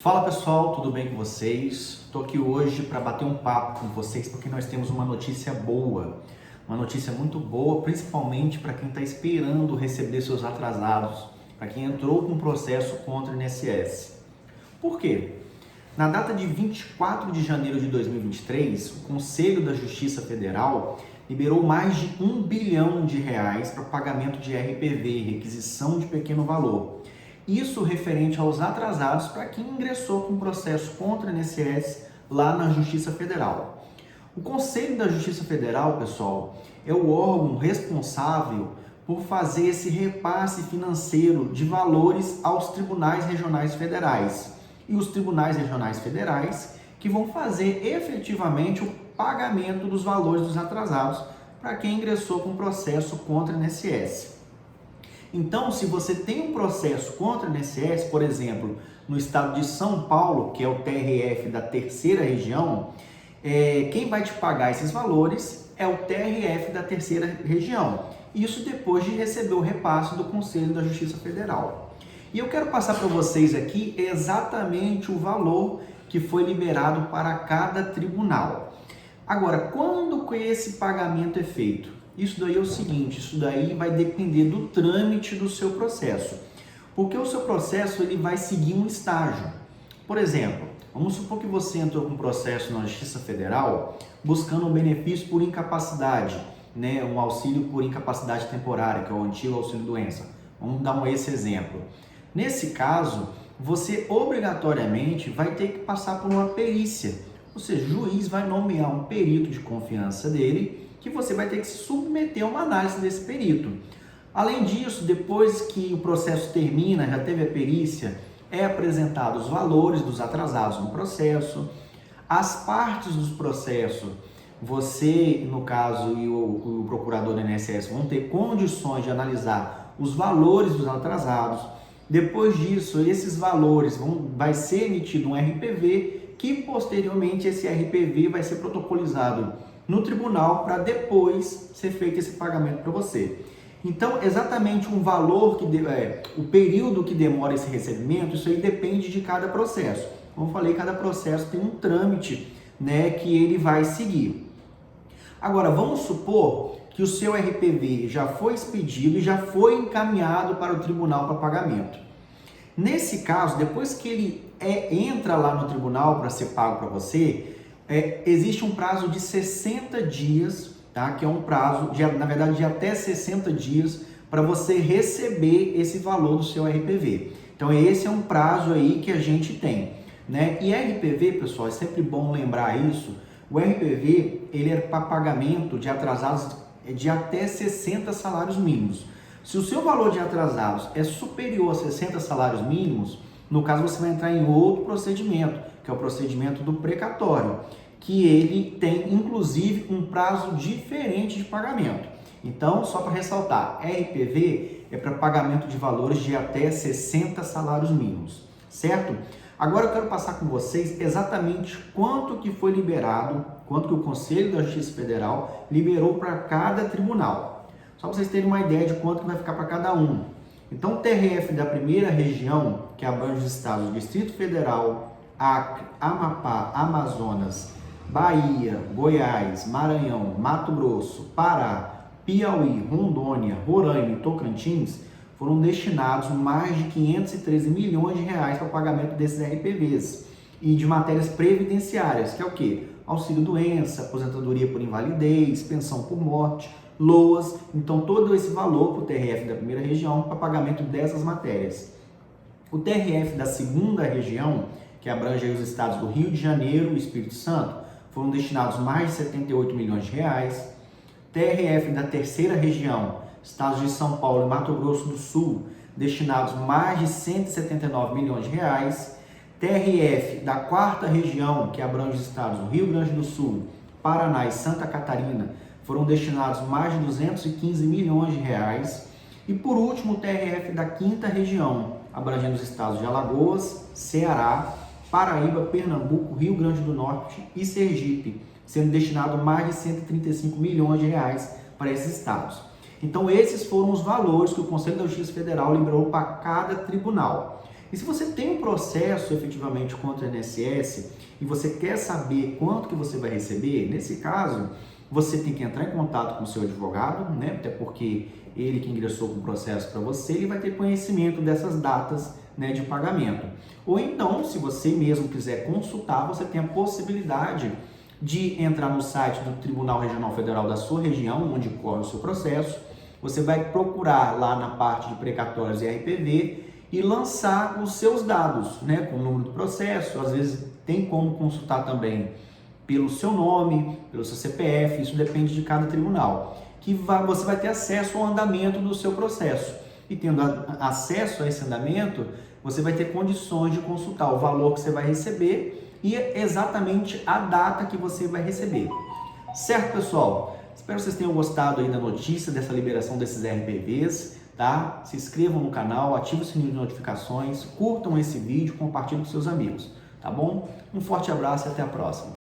Fala pessoal, tudo bem com vocês? Estou aqui hoje para bater um papo com vocês porque nós temos uma notícia boa, uma notícia muito boa, principalmente para quem está esperando receber seus atrasados, para quem entrou com um processo contra o INSS. Por quê? Na data de 24 de janeiro de 2023, o Conselho da Justiça Federal liberou mais de R$ 1 bilhão para pagamento de RPV, requisição de pequeno valor. Isso referente aos atrasados para quem ingressou com processo contra o INSS lá na Justiça Federal. O Conselho da Justiça Federal, pessoal, é o órgão responsável por fazer esse repasse financeiro de valores aos tribunais regionais federais. E os tribunais regionais federais que vão fazer efetivamente o pagamento dos valores dos atrasados para quem ingressou com processo contra o INSS. Então, se você tem um processo contra o INSS, por exemplo, no estado de São Paulo, que é o TRF da terceira região, quem vai te pagar esses valores é o TRF da terceira região. Isso depois de receber o repasse do Conselho da Justiça Federal. E eu quero passar para vocês aqui exatamente o valor que foi liberado para cada tribunal. Agora, quando que esse pagamento é feito? Isso daí é o seguinte, isso daí vai depender do trâmite do seu processo, porque o seu processo ele vai seguir um estágio. Por exemplo, vamos supor que você entrou com um processo na Justiça Federal buscando um benefício por incapacidade, né? Um auxílio por incapacidade temporária, que é o antigo auxílio-doença. Vamos dar esse exemplo. Nesse caso, você obrigatoriamente vai ter que passar por uma perícia, ou seja, o juiz vai nomear um perito de confiança dele, que você vai ter que se submeter a uma análise desse perito. Além disso, depois que o processo termina, já teve a perícia, é apresentado os valores dos atrasados no processo, as partes dos processos, você, no caso, e o procurador do INSS vão ter condições de analisar os valores dos atrasados. Depois disso, esses valores vai ser emitido um RPV, que posteriormente esse RPV vai ser protocolizado no tribunal para depois ser feito esse pagamento para você. Então, exatamente um valor, o período que demora esse recebimento, isso aí depende de cada processo. Como eu falei, cada processo tem um trâmite, né, que ele vai seguir. Agora, vamos supor que o seu RPV já foi expedido e já foi encaminhado para o tribunal para pagamento. Nesse caso, depois que ele entra lá no tribunal para ser pago para você, existe um prazo de 60 dias, tá? Que é um prazo, na verdade, de até 60 dias para você receber esse valor do seu RPV. Então, esse é um prazo aí que a gente tem, né? E RPV, pessoal, é sempre bom lembrar isso, o RPV, ele é para pagamento de atrasados de até 60 salários mínimos. Se o seu valor de atrasados é superior a 60 salários mínimos, no caso você vai entrar em outro procedimento, que é o procedimento do precatório, que ele tem inclusive um prazo diferente de pagamento. Então, só para ressaltar, RPV é para pagamento de valores de até 60 salários mínimos, certo? Agora eu quero passar com vocês exatamente quanto que foi liberado, quanto que o Conselho da Justiça Federal liberou para cada tribunal. Só para vocês terem uma ideia de quanto que vai ficar para cada um. Então, o TRF da primeira região, que abrange os estados do Distrito Federal, Acre, Amapá, Amazonas, Bahia, Goiás, Maranhão, Mato Grosso, Pará, Piauí, Rondônia, Roraima e Tocantins, foram destinados mais de 513 milhões de reais para o pagamento desses RPVs e de matérias previdenciárias, que é o quê? Auxílio-doença, aposentadoria por invalidez, pensão por morte, LOAS, então todo esse valor para o TRF da primeira região para pagamento dessas matérias. O TRF da segunda região, que abrange os estados do Rio de Janeiro e Espírito Santo, foram destinados mais de 78 milhões de reais. TRF da terceira região, estados de São Paulo e Mato Grosso do Sul, destinados mais de 179 milhões de reais. TRF da quarta região, que abrange os estados do Rio Grande do Sul, Paraná e Santa Catarina, foram destinados mais de 215 milhões de reais. E por último, o TRF da quinta região, abrangendo os estados de Alagoas, Ceará, Paraíba, Pernambuco, Rio Grande do Norte e Sergipe, sendo destinado mais de 135 milhões de reais para esses estados. Então, esses foram os valores que o Conselho da Justiça Federal liberou para cada tribunal. E se você tem um processo efetivamente contra o INSS e você quer saber quanto que você vai receber, nesse caso, você tem que entrar em contato com o seu advogado, né? Até porque ele que ingressou com o processo para você, ele vai ter conhecimento dessas datas, né, de pagamento. Ou então, se você mesmo quiser consultar, você tem a possibilidade de entrar no site do Tribunal Regional Federal da sua região, onde corre o seu processo. Você vai procurar lá na parte de precatórios e RPV e lançar os seus dados, né, com o número do processo. Às vezes tem como consultar também pelo seu nome, pelo seu CPF, isso depende de cada tribunal, você vai ter acesso ao andamento do seu processo. E tendo acesso a esse andamento, você vai ter condições de consultar o valor que você vai receber e exatamente a data que você vai receber. Certo, pessoal? Espero que vocês tenham gostado aí da notícia, dessa liberação desses RPVs, tá? Se inscrevam no canal, ativem o sininho de notificações, curtam esse vídeo, compartilhem com seus amigos, tá bom? Um forte abraço e até a próxima.